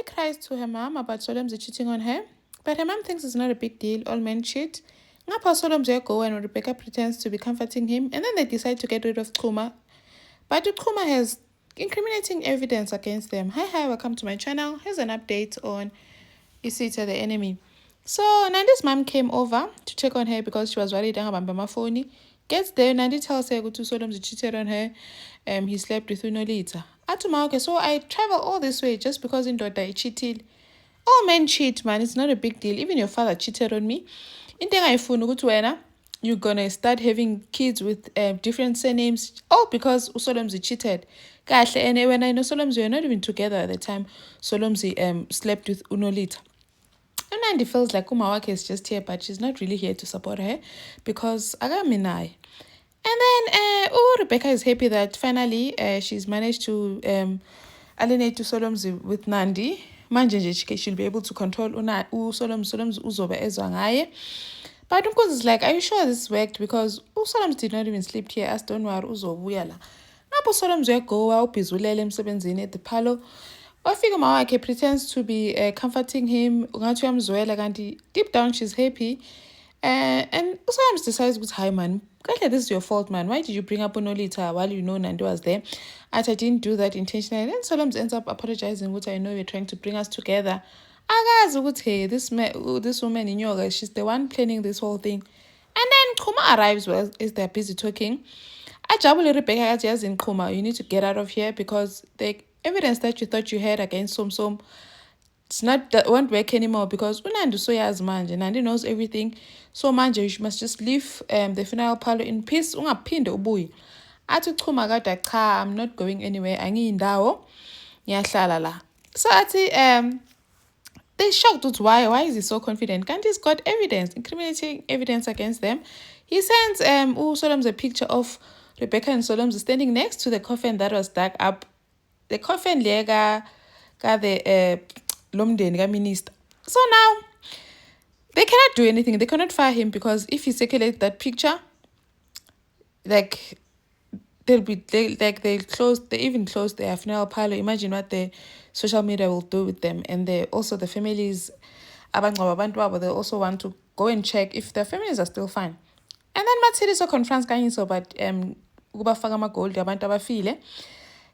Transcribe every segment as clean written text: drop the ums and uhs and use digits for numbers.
cries to her mom about Solomzi cheating on her, but her mom thinks it's not a big deal. All men cheat. Ngapha Solomzi go and Rebecca pretends to be comforting him, and then they decide to get rid of Kuma. But Kuma has incriminating evidence against them. Hi, welcome to my channel. Here's an update on Isita the enemy. So Nandi's mom came over to check on her because she was worried about my phone. Gets there, Nandi tells her to Solomzi cheated on her. He slept with Unolita. Okay, so I travel all this way just because in daughter I cheated. All men cheat, man. It's not a big deal. Even your father cheated on me. You're gonna start having kids with different surnames, all because Solomzi cheated. And when I know Solomzi, were not even together at the time. Solomzi slept with Unolita. And Nandi feels like Umawake is just here, but she's not really here to support her because Agaminai. And then Rebecca is happy that finally she's managed to alienate to Solomzi with Nandi. Manje she'll be able to control Solomzi uzobe ezwa. But Unkoz is like, are you sure this worked? Because Solomzi did not even sleep here. As don't worry, uzobuya la. Napo Solomzi uyagowa ubhizulele emsebenzini at the palo. Wafika mawakhe pretends to be comforting him. Ungathi uyamzwela kanti deep down she's happy. And Solomzi decides, hi man, this is your fault, man. Why did you bring up Unolita while you know Nandi was there? I didn't do that intentionally. And then Solomzi ends up apologizing, which I know you're trying to bring us together. Hey, this woman in yoga, she's the one planning this whole thing. And then Kuma arrives as they're busy talking. Ajabule Rebecca as in Kuma, you need to get out of here because the evidence that you thought you had against Som won't work anymore because Unandu Soya's manje. Nandi knows everything. So manje, you must just leave the funeral parlor in peace. Ungapinde ubuyi. Athi Kuma kade cha, I'm not going anywhere. Angiyindawo. Ngiyahlala la. So athi they shocked with why is he so confident? Kanti's got evidence, incriminating evidence against them. He sends Solomzi a picture of Rebecca and Solomzi standing next to the coffin that was dug up. The coffin lega the Lomden minister. So now they cannot do anything. They cannot fire him because if he circulates that picture, like they even close their funeral parlor. Imagine what the social media will do with them. And also the families, they also want to go and check if their families are still fine. And then Matsiriso confronts Kanyiso, but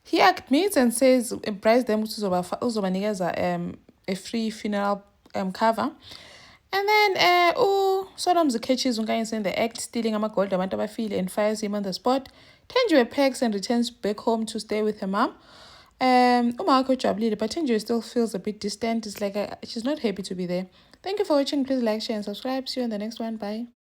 he admits and says, price them a free funeral cover. And then Solomzi catches Unkanyiso in the act, stealing gold and fires him on the spot. Tenjue packs and returns back home to stay with her mom. But Tenjue still feels a bit distant. It's like she's not happy to be there. Thank you for watching. Please like, share, and subscribe. See you in the next one. Bye.